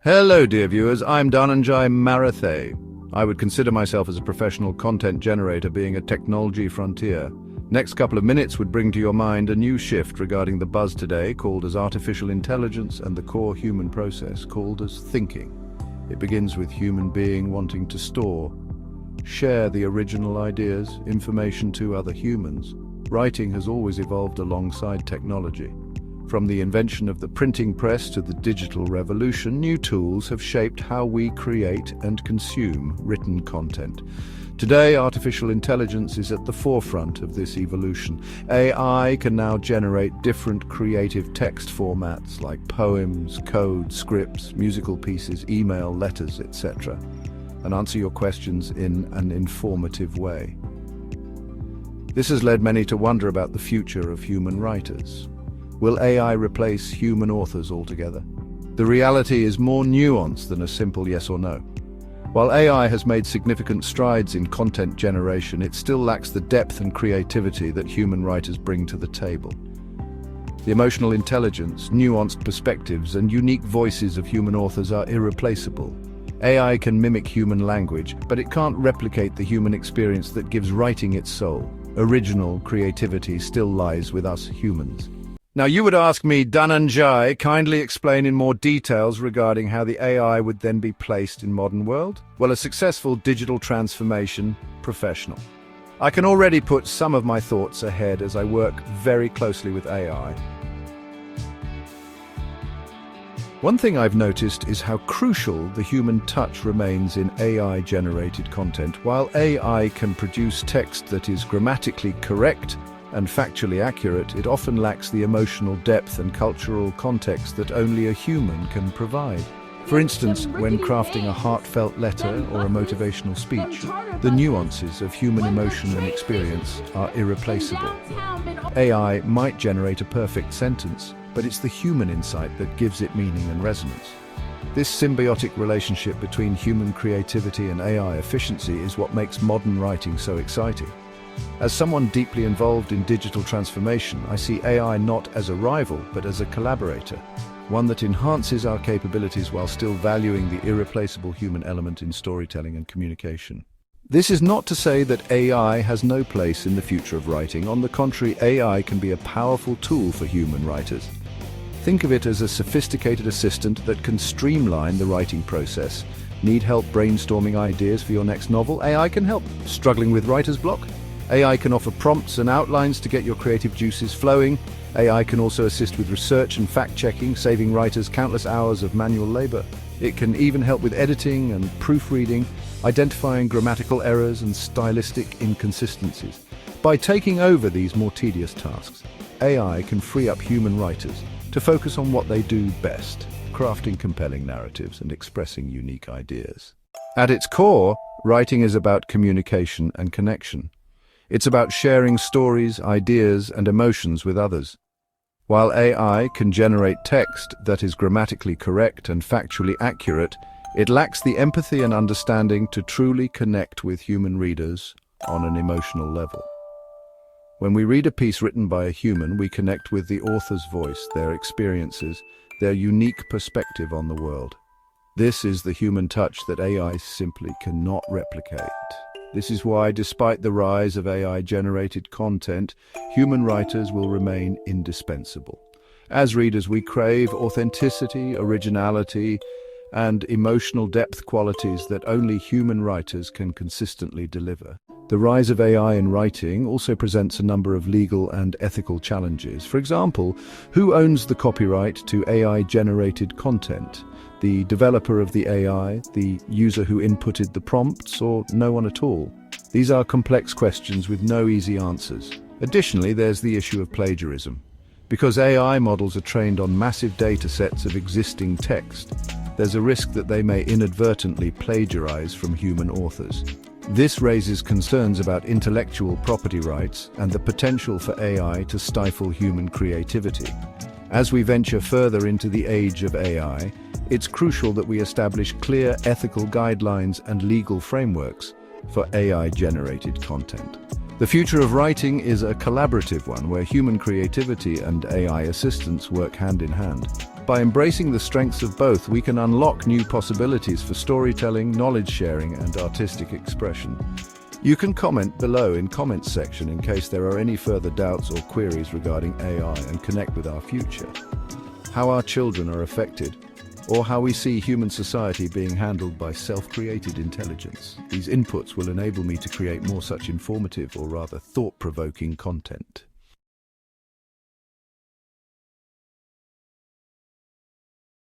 Hello, dear viewers. I'm Dhananjay Marathe. I would consider myself as a professional content generator, being a technology frontier. Next couple of minutes would bring to your mind a new shift regarding the buzz today called as artificial intelligence and the core human process called as thinking. It begins with human being wanting to store, share the original ideas, information to other humans. Writing has always evolved alongside technology. From the invention of the printing press to the digital revolution, new tools have shaped how we create and consume written content. Today, artificial intelligence is at the forefront of this evolution. AI can now generate different creative text formats like poems, code, scripts, musical pieces, email, letters, etc., and answer your questions in an informative way. This has led many to wonder about the future of human writers. Will AI replace human authors altogether? The reality is more nuanced than a simple yes or no. While AI has made significant strides in content generation, it still lacks the depth and creativity that human writers bring to the table. The emotional intelligence, nuanced perspectives, and unique voices of human authors are irreplaceable. AI can mimic human language, but it can't replicate the human experience that gives writing its soul. Original creativity still lies with us humans. Now you would ask me, Dhananjay, kindly explain in more details regarding how the AI would then be placed in modern world? Well, a successful digital transformation professional. I can already put some of my thoughts ahead as I work very closely with AI. One thing I've noticed is how crucial the human touch remains in AI-generated content. While AI can produce text that is grammatically correct and factually accurate, it often lacks the emotional depth and cultural context that only a human can provide. For instance, when crafting a heartfelt letter or a motivational speech, the nuances of human emotion and experience are irreplaceable. AI might generate a perfect sentence, but it's the human insight that gives it meaning and resonance. This symbiotic relationship between human creativity and AI efficiency is what makes modern writing so exciting. As someone deeply involved in digital transformation, I see AI not as a rival, but as a collaborator, one that enhances our capabilities while still valuing the irreplaceable human element in storytelling and communication. This is not to say that AI has no place in the future of writing. On the contrary, AI can be a powerful tool for human writers. Think of it as a sophisticated assistant that can streamline the writing process. Need help brainstorming ideas for your next novel? AI can help. Struggling with writer's block? AI can offer prompts and outlines to get your creative juices flowing. AI can also assist with research and fact-checking, saving writers countless hours of manual labor. It can even help with editing and proofreading, identifying grammatical errors and stylistic inconsistencies. By taking over these more tedious tasks, AI can free up human writers to focus on what they do best, crafting compelling narratives and expressing unique ideas. At its core, writing is about communication and connection. It's about sharing stories, ideas, and emotions with others. While AI can generate text that is grammatically correct and factually accurate, it lacks the empathy and understanding to truly connect with human readers on an emotional level. When we read a piece written by a human, we connect with the author's voice, their experiences, their unique perspective on the world. This is the human touch that AI simply cannot replicate. This is why, despite the rise of AI-generated content, human writers will remain indispensable. As readers, we crave authenticity, originality, and emotional depth, qualities that only human writers can consistently deliver. The rise of AI in writing also presents a number of legal and ethical challenges. For example, who owns the copyright to AI-generated content? The developer of the AI, the user who inputted the prompts, or no one at all? These are complex questions with no easy answers. Additionally, there's the issue of plagiarism. Because AI models are trained on massive data sets of existing text, there's a risk that they may inadvertently plagiarize from human authors. This raises concerns about intellectual property rights and the potential for AI to stifle human creativity. As we venture further into the age of AI, it's crucial that we establish clear ethical guidelines and legal frameworks for AI-generated content. The future of writing is a collaborative one where human creativity and AI assistance work hand in hand. By embracing the strengths of both, we can unlock new possibilities for storytelling, knowledge sharing, and artistic expression. You can comment below in comments section in case there are any further doubts or queries regarding AI and connect with our future. How our children are affected, or how we see human society being handled by self-created intelligence. These inputs will enable me to create more such informative or rather thought-provoking content.